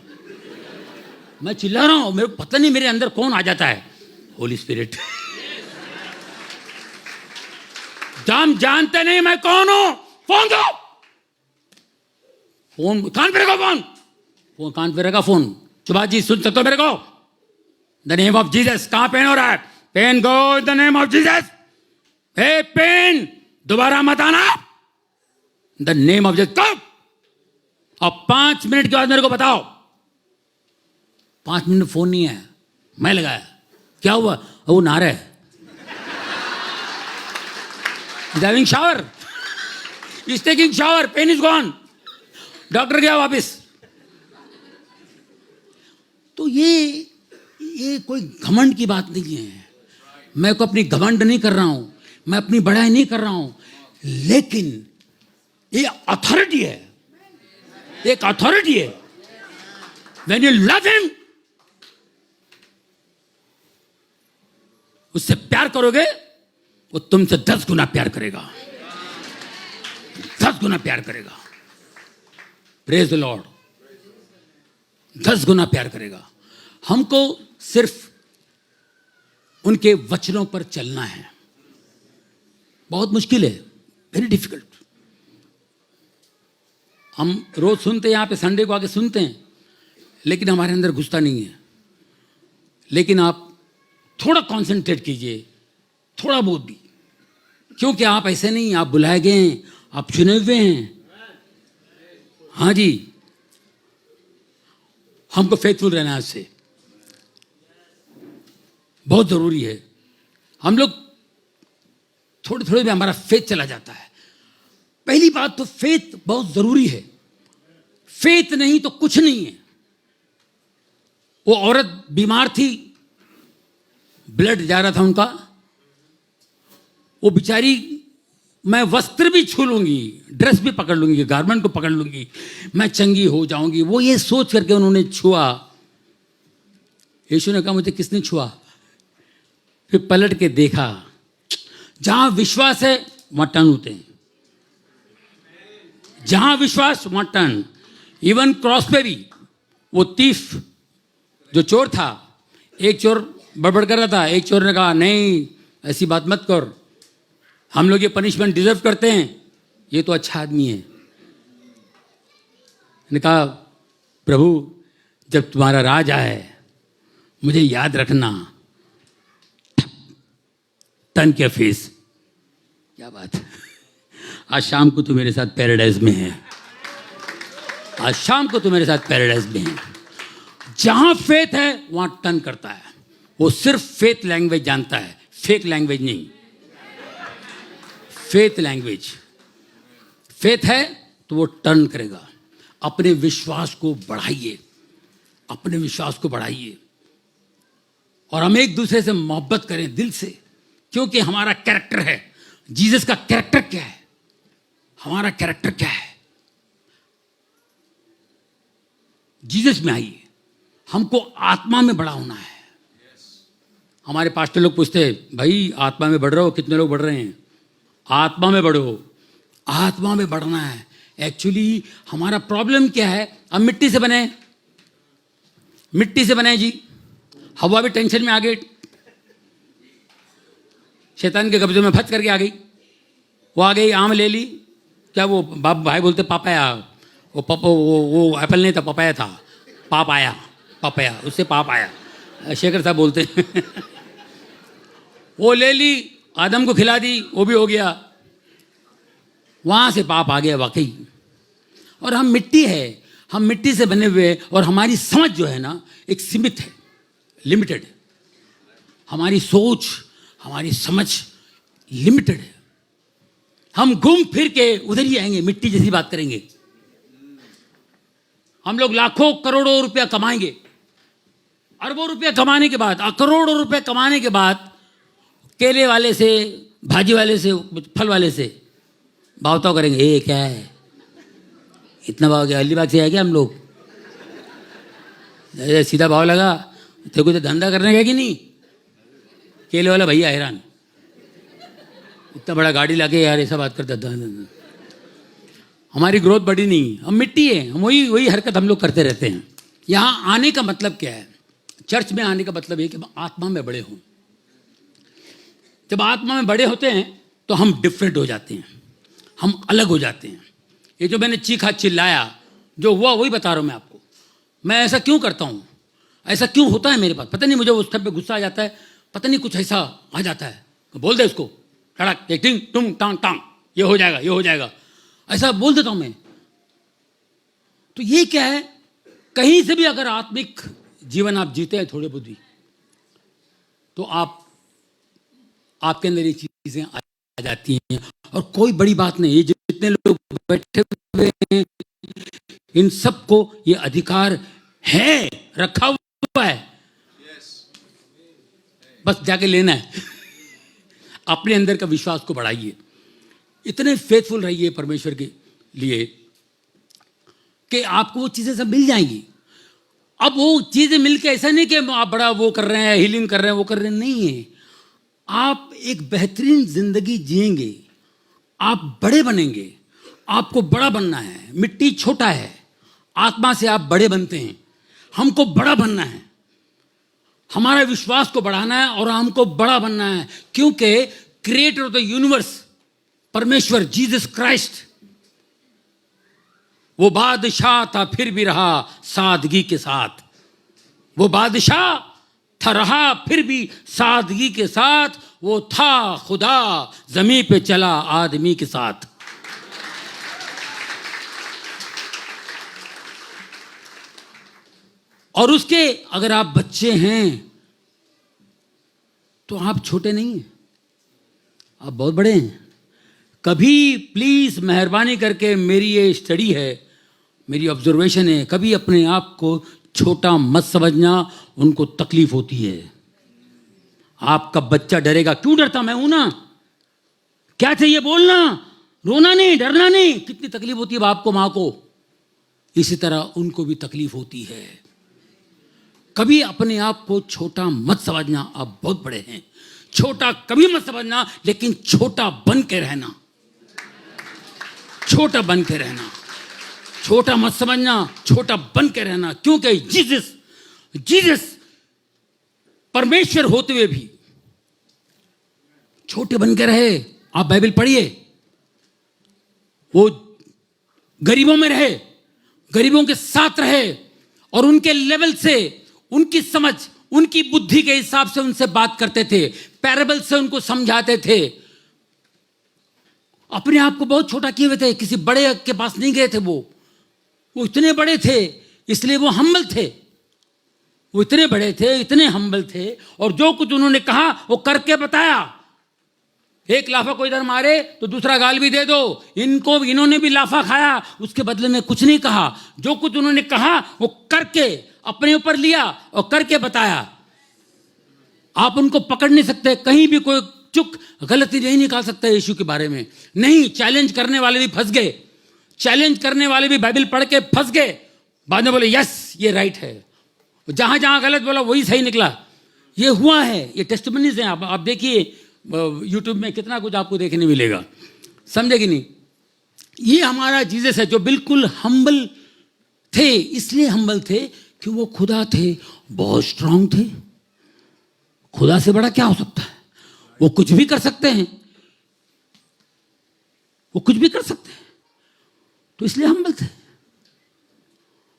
मैं चिल्ला रहा हूं, मेरे को पता नहीं मेरे अंदर कौन आ जाता है, होली स्पिरिट। हम जानते नहीं मैं कौन हूं, फोन दो। फोन कान पे रखो, फोन कान पे रखा फोन। सुभाष जी सुन सकते हो मेरे को? The name of Jesus. कहां पेन हो रहा है? Pain go the name of Jesus. हे पेन दोबारा मत आना, द नेम ऑफ जीसस। अब 5 मिनट के बाद मेरे को बताओ। 5 मिनट फोन नहीं आया, मैं लगाया, क्या हुआ? वो नहा रहा है, he's having shower, he's taking shower, pain is gone, doctor गया वापस। तो ये कोई घमंड की बात नहीं है, मैं को अपनी घमंड नहीं कर रहा हूं, मैं अपनी बड़ाई नहीं कर रहा हूं, लेकिन ये अथॉरिटी है, एक अथॉरिटी है। When you love him, उससे प्यार करोगे, वो तुमसे 10 गुना प्यार करेगा, 10 गुना प्यार करेगा। प्रेज द लॉर्ड, 10 गुना प्यार करेगा। हमको सिर्फ उनके वचनों पर चलना है। बहुत मुश्किल है, वेरी डिफिकल्ट। हम रोज सुनते हैं, यहां पे संडे को आके सुनते हैं, लेकिन हमारे अंदर घुसता नहीं है। लेकिन आप थोड़ा कंसंट्रेट कीजिए, थोड़ा बहुत भी, क्योंकि आप ऐसे नहीं, आप बुलाए गए हैं, आप चुने हुए हैं। हाँ जी, हमको फेथफुल रहना है उससे, बहुत जरूरी है। हम लोग थोड़े थोड़े में हमारा फेथ चला जाता है। पहली बात तो फेथ बहुत जरूरी है, फेथ नहीं तो कुछ नहीं है। वो औरत बीमार थी, ब्लड जा रहा था उनका, वो बेचारी, मैं वस्त्र भी छू लूंगी, ड्रेस भी पकड़ लूंगी, गारमेंट को पकड़ लूंगी, मैं चंगी हो जाऊंगी, वो ये सोच करके उन्होंने छुआ। यीशु ने कहा मुझे किसने छुआ? फिर पलट के देखा, जहां विश्वास है वहां टर्न होते हैं, जहां विश्वास वहां टर्न। इवन क्रॉस पे भी वो तीफ जो चोर था, एक चोर बड़बड़ कर रहा था, एक चोर ने कहा नहीं ऐसी बात मत कर, हम लोग ये पनिशमेंट डिजर्व करते हैं, ये तो अच्छा आदमी है। ने कहा प्रभु जब तुम्हारा राज आए मुझे याद रखना। टर्न किया फेस, क्या बात है। आज शाम को तू मेरे साथ पैराडाइज में है, आज शाम को तू मेरे साथ पैराडाइज में है। जहां फेथ है वहां टर्न करता है। वो सिर्फ फेथ लैंग्वेज जानता है, फेक लैंग्वेज नहीं। फेथ लैंग्वेज, फेथ है तो वो टर्न करेगा। अपने विश्वास को बढ़ाइए, अपने विश्वास को बढ़ाइए, और हम एक दूसरे से मोहब्बत करें दिल से, क्योंकि हमारा कैरेक्टर है। जीसस का कैरेक्टर क्या है? हमारा कैरेक्टर क्या है? जीसस में आइए, हमको आत्मा में बड़ा होना है। हमारे पास्टर लोग पूछते हैं भाई आत्मा में बढ़ रहे हो? कितने लोग बढ़ रहे हैं? आत्मा में बढ़ो, आत्मा में बढ़ना है। एक्चुअली हमारा प्रॉब्लम क्या है? हम मिट्टी से बने, मिट्टी से बने जी। हवा भी टेंशन में आ गई, शैतान के कब्जे में फंस करके आ गई। वो आ गई, आम ले ली, क्या वो बाप भाई बोलते पापाया, वो वो एप्पल नहीं था, पपाया था, पाप आया, पापाया, उससे पाप आया, शेखर साहब बोलते वो ले ली, आदम को खिला दी, वो भी हो गया, वहां से पाप आ गया वाकई। और हम मिट्टी है, हम मिट्टी से बने हुए, और हमारी समझ जो है ना एक सीमित है, लिमिटेड। हमारी सोच, हमारी समझ लिमिटेड है। हम घूम फिर के उधर ही आएंगे, मिट्टी जैसी बात करेंगे। हम लोग लाखों करोड़ों रुपया कमाएंगे, अरबों रुपया कमाने के बाद, करोड़ों रुपया कमाने के बाद, केले वाले से, भाजी वाले से, फल वाले से भावताव करेंगे। ये क्या है, इतना भाव क्या? अलीबाग से है क्या हम लोग? सीधा भाव लगा, तेरे को तो धंधा करने का कि नहीं? केले वाला भैया हैरान, इतना बड़ा गाड़ी लाके यार ऐसा बात करता था। हमारी ग्रोथ बढ़ी नहीं, हम मिट्टी है, हम वही हरकत हम लोग करते रहते हैं। यहाँ आने का मतलब क्या है? चर्च में आने का मतलब है कि हम आत्मा में बड़े हों। जब आत्मा में बड़े होते हैं तो हम डिफरेंट हो जाते हैं, हम अलग हो जाते हैं। ये जो मैंने चीखा चिल्लाया जो हुआ वही बता रहा हूँ मैं आपको। मैं ऐसा क्यों करता हूँ, ऐसा क्यों होता है मेरे पास, पता नहीं। मुझे उस टाइम पे गुस्सा आ जाता है, पता नहीं कुछ ऐसा आ जाता है, बोल दे उसको, टड़क टिंग टुंग टांग टांग, ये हो जाएगा, ये हो जाएगा, ऐसा बोल देता हूं मैं। तो ये क्या है? कहीं से भी अगर आत्मिक जीवन आप जीते हैं थोड़े बहुत भी, तो आपके अंदर ये चीजें आ जाती हैं। और कोई बड़ी बात नहीं, ये जितने लोग बैठे हुए हैं इन सबको ये अधिकार है, रखा हुआ है, बस जाके लेना है। अपने अंदर का विश्वास को बढ़ाइए, इतने फेथफुल रहिए परमेश्वर के लिए कि आपको वो चीजें सब मिल जाएंगी। अब वो चीजें मिलके ऐसा नहीं कि आप बड़ा वो कर रहे हैं, हीलिंग कर रहे हैं, वो कर रहे हैं, नहीं है। आप एक बेहतरीन जिंदगी जिएंगे, आप बड़े बनेंगे। आपको बड़ा बनना है, मिट्टी छोटा है, आत्मा से आप बड़े बनते हैं। हमको बड़ा बनना है, हमारा विश्वास को बढ़ाना है और हमको बड़ा बनना है, क्योंकि क्रिएटर ऑफ द यूनिवर्स परमेश्वर जीसस क्राइस्ट वो बादशाह था, फिर भी रहा सादगी के साथ। वो बादशाह था, रहा फिर भी सादगी के साथ। वो था खुदा, जमीन पे चला आदमी के साथ। और उसके अगर आप बच्चे हैं तो आप छोटे नहीं हैं, आप बहुत बड़े हैं। कभी प्लीज मेहरबानी करके, मेरी ये स्टडी है, मेरी ऑब्जर्वेशन है, कभी अपने आप को छोटा मत समझना, उनको तकलीफ होती है। आपका बच्चा डरेगा, क्यों डरता, मैं हूं ना, क्या चाहिए बोलना, रोना नहीं, डरना नहीं। कितनी तकलीफ होती है बाप को, मां को, इसी तरह उनको भी तकलीफ होती है। कभी अपने आप को छोटा मत समझना, आप बहुत बड़े हैं। छोटा कभी मत समझना, लेकिन छोटा बन के रहना, छोटा बन के रहना, छोटा मत समझना, छोटा बन के रहना। क्योंकि जीसस परमेश्वर होते हुए भी छोटे बन के रहे। आप बाइबल पढ़िए, वो गरीबों में रहे, गरीबों के साथ रहे, और उनके लेवल से, उनकी समझ, उनकी बुद्धि के हिसाब से उनसे बात करते थे, पैराबल से उनको समझाते थे। अपने आप को बहुत छोटा किए हुए थे, किसी बड़े के पास नहीं गए थे। वो इतने बड़े थे, इसलिए वो हम्बल थे। वो इतने बड़े थे, इतने हम्बल थे, और जो कुछ उन्होंने कहा वो करके बताया। एक लाफा कोई इधर मारे तो दूसरा गाल भी दे दो, इन्होंने भी लाफा खाया, उसके बदले में कुछ नहीं कहा। जो कुछ उन्होंने कहा वो करके अपने ऊपर लिया और करके बताया। आप उनको पकड़ नहीं सकते, कहीं भी कोई चुक गलती नहीं निकाल सकता यीशु के बारे में। नहीं, चैलेंज करने वाले भी फंस गए, चैलेंज करने वाले भी बाइबल पढ़ के फंस गए, बाद में बोले यस ये राइट है, जहां जहां गलत बोला वही सही निकला। ये हुआ है, ये टेस्टिमनीज हैं। आप देखिए यूट्यूब में कितना कुछ आपको देखने मिलेगा, समझे कि नहीं। ये हमारा जीसस है जो बिल्कुल हम्बल थे। इसलिए हम्बल थे कि वो खुदा थे, बहुत स्ट्रांग थे। खुदा से बड़ा क्या हो सकता है, वो कुछ भी कर सकते हैं, वो कुछ भी कर सकते हैं, तो इसलिए हम्बल थे।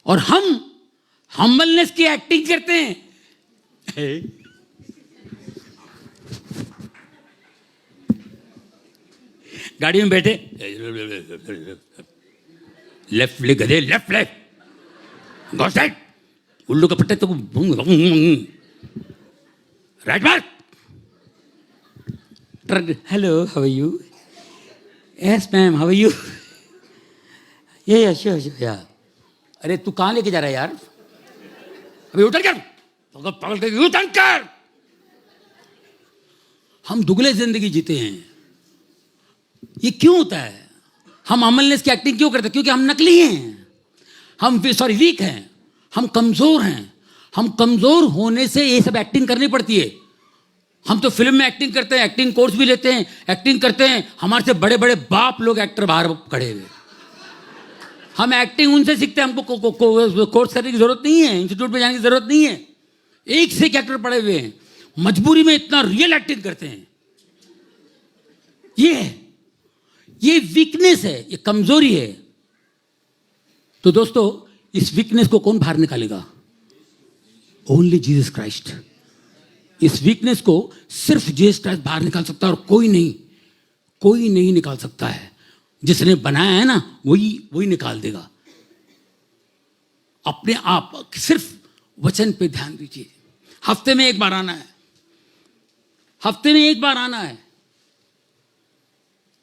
और हम हम्बलनेस की एक्टिंग करते हैं। गाड़ी में बैठे, लेफ्ट ले गधे, लेफ्ट लेफ्ट गो साइड, उल्लू का पट्टे तो right mark, hello how are you, yes ma'am how are you, ये श्योर। अरे तू कहां लेके जा रहा है यार, अभी उतर कर, पकड़ के उतर कर। हम दुगले जिंदगी जीते हैं। ये क्यों होता है, हम हम्बलनेस की एक्टिंग क्यों करते हैं? क्योंकि हम नकली हैं, हम वीक हैं, हम कमजोर हैं। हम कमजोर होने से ये सब एक्टिंग करनी पड़ती है। हम तो फिल्म में एक्टिंग करते हैं, एक्टिंग कोर्स भी लेते हैं, एक्टिंग करते हैं। हमारे से बड़े बड़े बाप लोग एक्टर बाहर खड़े हुए, हम एक्टिंग उनसे सीखते हैं। हमको कोर्स करने की जरूरत नहीं है, इंस्टीट्यूट में जाने की जरूरत नहीं है। एक से एक एक्टर पड़े हुए हैं, मजबूरी में इतना रियल एक्टिंग करते हैं। ये वीकनेस है, ये कमजोरी है। तो दोस्तों, इस वीकनेस को कौन बाहर निकालेगा? Only Jesus Christ. इस वीकनेस को सिर्फ जीसस क्राइस्ट बाहर निकाल सकता है, और कोई नहीं निकाल सकता है। जिसने बनाया है ना, वही निकाल देगा। अपने आप सिर्फ वचन पे ध्यान दीजिए। हफ्ते में एक बार आना है, हफ्ते में एक बार आना है।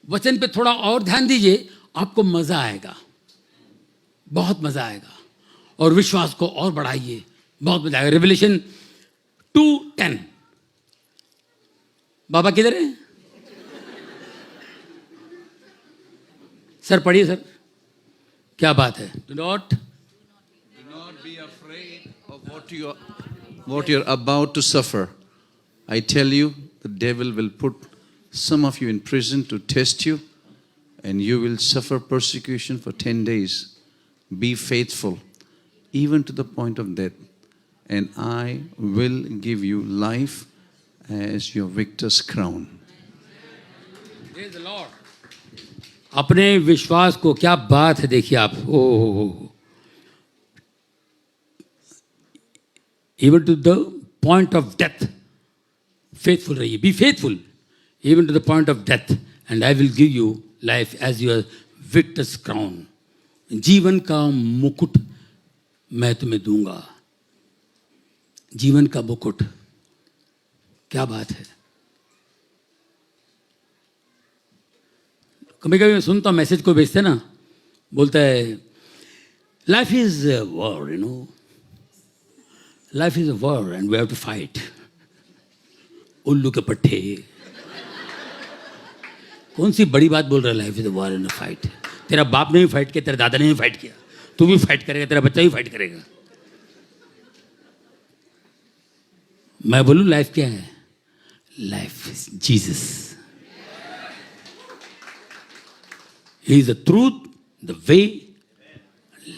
वचन पे थोड़ा और ध्यान दीजिए, आपको मजा आएगा, बहुत मजा आएगा। और विश्वास को और बढ़ाइए, बहुत मजा आएगा। रेवलेशन 2:10। बाबा किधर है? सर पढ़िए सर, क्या बात है। Do not be afraid of what you're about to suffer. I tell you, the devil will put some of you in prison to test you, and you will suffer persecution for 10 days. Be faithful, even to the point of death, and I will give you life as your victor's crown. Praise the Lord. अपने विश्वास को, क्या बात है, देखिए आप। Even to the point of death, faithful रहिए। Be faithful even to the point of death, and I will give you life as your victor's crown. जीवन का मुकुट मैं तुम्हें दूंगा। जीवन का मुकुट। क्या बात है। कभी कभी मैं सुनता हूँ, मैसेज को भेजते ना, बोलता है life is war, life is a war and we have to fight. उल्लू के पट्टे, कौन सी बड़ी बात बोल रहा है, life is a war and a fight. तेरा बाप ने भी फाइट किया, तेरे दादा ने भी फाइट किया, तू भी फाइट करेगा, तेरा बच्चा भी फाइट करेगा। मैं बोलूं लाइफ क्या है? Life is Jesus. He is the truth, the way,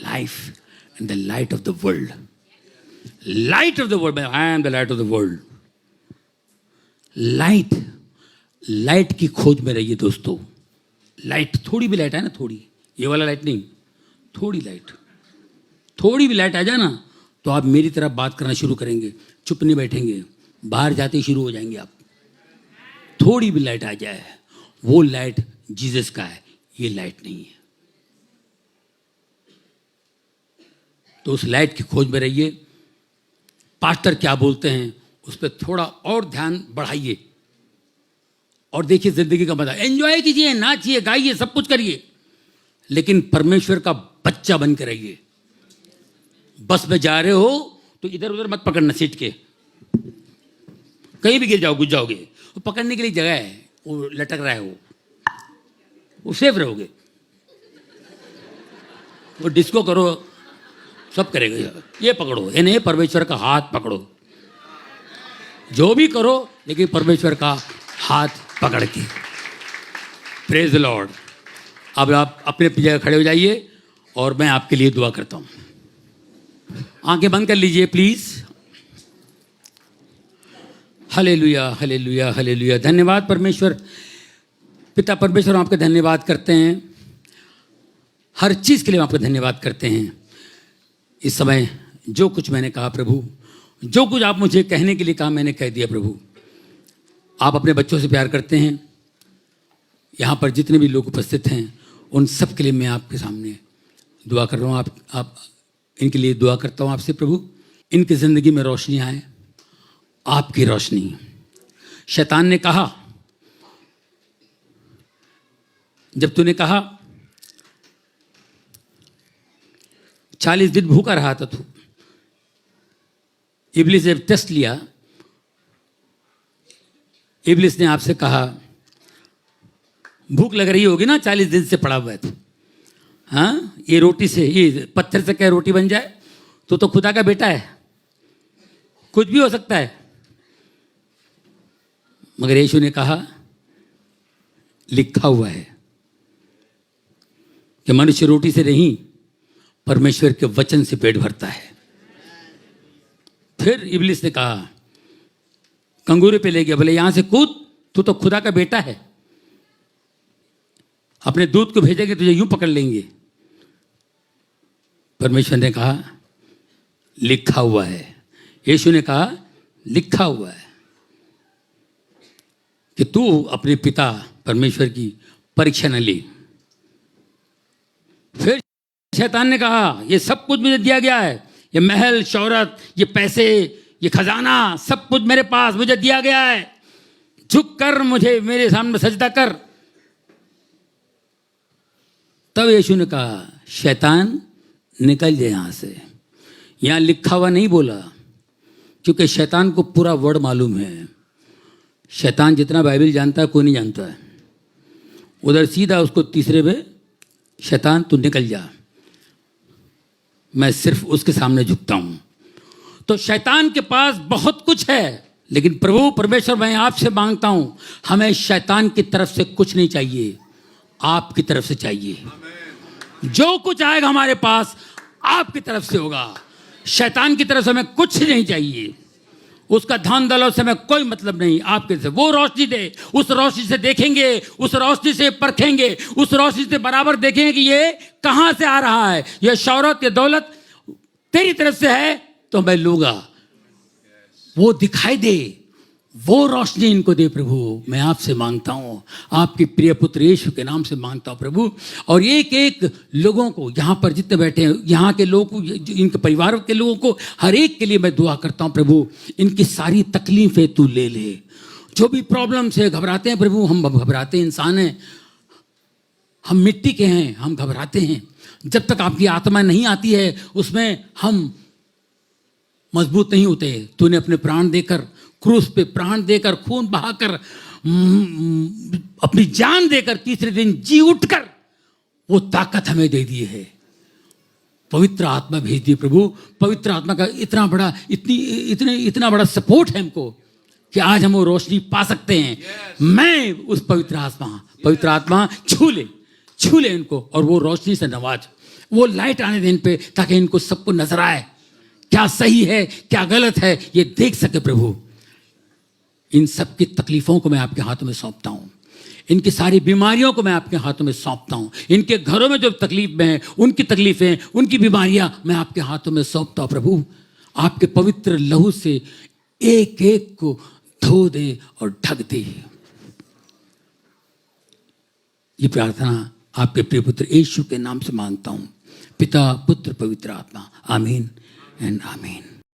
life and the light of the world. Light of the world, I am the light of the world. Light, light की खोज में रहिए दोस्तों। लाइट, थोड़ी भी light है ना, थोड़ी, ये वाला लाइट नहीं, थोड़ी लाइट, थोड़ी भी लाइट आ जाए ना, तो आप मेरी तरह बात करना शुरू करेंगे, चुप नहीं बैठेंगे, बाहर जाते ही शुरू हो जाएंगे आप। थोड़ी भी लाइट आ जाए, वो लाइट जीसस का है, ये लाइट नहीं है। तो उस लाइट की खोज में रहिए। पास्टर क्या बोलते हैं उस पर थोड़ा और ध्यान बढ़ाइए और देखिए जिंदगी का मजा। एंजॉय कीजिए, नाचिए, गाइए, सब कुछ करिए, लेकिन परमेश्वर का बच्चा बन के रहिए। बस में जा रहे हो तो इधर उधर मत पकड़ना, सीट के कहीं भी गिर जाओ, घुस जाओगे। वो पकड़ने के लिए जगह है, वो लटक रहा है, वो सेफ रहोगे। वो डिस्को करो, सब करेगा। ये पकड़ो, इन्हें परमेश्वर का हाथ पकड़ो, जो भी करो लेकिन परमेश्वर का हाथ पकड़ के। Praise the Lord. अब आप अपने जगह खड़े हो जाइए और मैं आपके लिए दुआ करता हूं। आंखें बंद कर लीजिए प्लीज। Hallelujah, hallelujah, hallelujah. धन्यवाद परमेश्वर, पिता परमेश्वर, हम आपका धन्यवाद करते हैं। हर चीज़ के लिए हम आपका धन्यवाद करते हैं। इस समय जो कुछ मैंने कहा प्रभु, जो कुछ आप मुझे कहने के लिए कहा, मैंने कह दिया प्रभु। आप अपने बच्चों से प्यार करते हैं। यहाँ पर जितने भी लोग उपस्थित हैं उन सब के लिए मैं आपके सामने दुआ कर रहा हूँ। आप इनके लिए दुआ करता हूँ आपसे प्रभु, इनकी ज़िंदगी में रोशनी आए, आपकी रोशनी। शैतान ने कहा, जब तूने कहा 40 दिन भूखा रहा था तू, इब्लिस ने टेस्ट लिया। इब्लिस ने आपसे कहा भूख लग रही होगी ना, 40 दिन से पड़ा हुआ है तू, हाँ, ये रोटी से, ये पत्थर से क्या रोटी बन जाए? तो खुदा का बेटा है, कुछ भी हो सकता है। मगर यीशु ने कहा लिखा हुआ है कि मनुष्य रोटी से नहीं, परमेश्वर के वचन से पेट भरता है। फिर इब्लिस ने कहा, कंगूरे पे ले गया, बोले यहां से कूद, तू तो खुदा का बेटा है, अपने दूत को भेजेंगे तुझे यूं पकड़ लेंगे। परमेश्वर ने कहा लिखा हुआ है। यीशु ने कहा लिखा हुआ है कि तू अपने पिता परमेश्वर की परीक्षा न ले। फिर शैतान ने कहा ये सब कुछ मुझे दिया गया है, ये महल, शौहरत, ये पैसे, ये खजाना, सब कुछ मेरे पास, मुझे दिया गया है, झुक कर मुझे मेरे सामने सजदा कर। तब यीशु ने कहा शैतान निकल जाए यहां से। यहां लिखा हुआ नहीं बोला, क्योंकि शैतान को पूरा वर्ड मालूम है। शैतान जितना बाइबल जानता है कोई नहीं जानता है। उधर सीधा उसको तीसरे में, शैतान तू निकल जा, मैं सिर्फ उसके सामने झुकता हूं। तो शैतान के पास बहुत कुछ है, लेकिन प्रभु परमेश्वर मैं आपसे मांगता हूं, हमें शैतान की तरफ से कुछ नहीं चाहिए, आपकी तरफ से चाहिए। जो कुछ आएगा हमारे पास आपकी तरफ से होगा। शैतान की तरफ से हमें कुछ नहीं चाहिए, उसका धन दौलत से हमें कोई मतलब नहीं। आपके से वो रोशनी दे, उस रोशनी से देखेंगे, उस रोशनी से परखेंगे, उस रोशनी से बराबर देखेंगे कि ये कहां से आ रहा है। ये शौहरत, ये दौलत तेरी तरफ से है तो मैं लूंगा। वो दिखाई दे, वो रोशनी इनको दे प्रभु, मैं आपसे मांगता हूँ, आपके प्रिय पुत्र यीशु के नाम से मांगता हूँ प्रभु। और एक एक लोगों को यहाँ पर जितने बैठे हैं, यहाँ के लोगों को, इनके परिवार के लोगों को, हर एक के लिए मैं दुआ करता हूँ प्रभु, इनकी सारी तकलीफें तू ले ले। जो भी प्रॉब्लम से घबराते हैं प्रभु, हम घबराते इंसान हैं, हम मिट्टी के हैं, हम घबराते हैं। जब तक आपकी आत्मा नहीं आती है उसमें हम मजबूत नहीं होते। तूने अपने प्राण देकर, क्रूस पे प्राण देकर, खून बहाकर, अपनी जान देकर तीसरे दिन जी उठकर वो ताकत हमें दे दी है। पवित्र आत्मा भेज दी प्रभु। पवित्र आत्मा का इतना बड़ा सपोर्ट है हमको कि आज हम वो रोशनी पा सकते हैं। मैं उस पवित्र आत्मा छू ले इनको और वो रोशनी से नवाज, वो लाइट आने देने पे, ताकि इनको सबको नजर आए क्या सही है क्या गलत है, ये देख सके प्रभु। इन सब की तकलीफों को मैं आपके हाथों में सौंपता हूँ, इनकी सारी बीमारियों को मैं आपके हाथों में सौंपता हूँ, इनके घरों में जो तकलीफ में है उनकी तकलीफें, उनकी बीमारियां मैं आपके हाथों में सौंपता हूँ प्रभु। आपके पवित्र लहू से एक एक को धो दे और ढक दे। ये प्रार्थना आपके प्रिय पुत्र यीशु के नाम से मांगता हूँ, पिता पुत्र पवित्र आत्मा, आमीन एंड आमीन।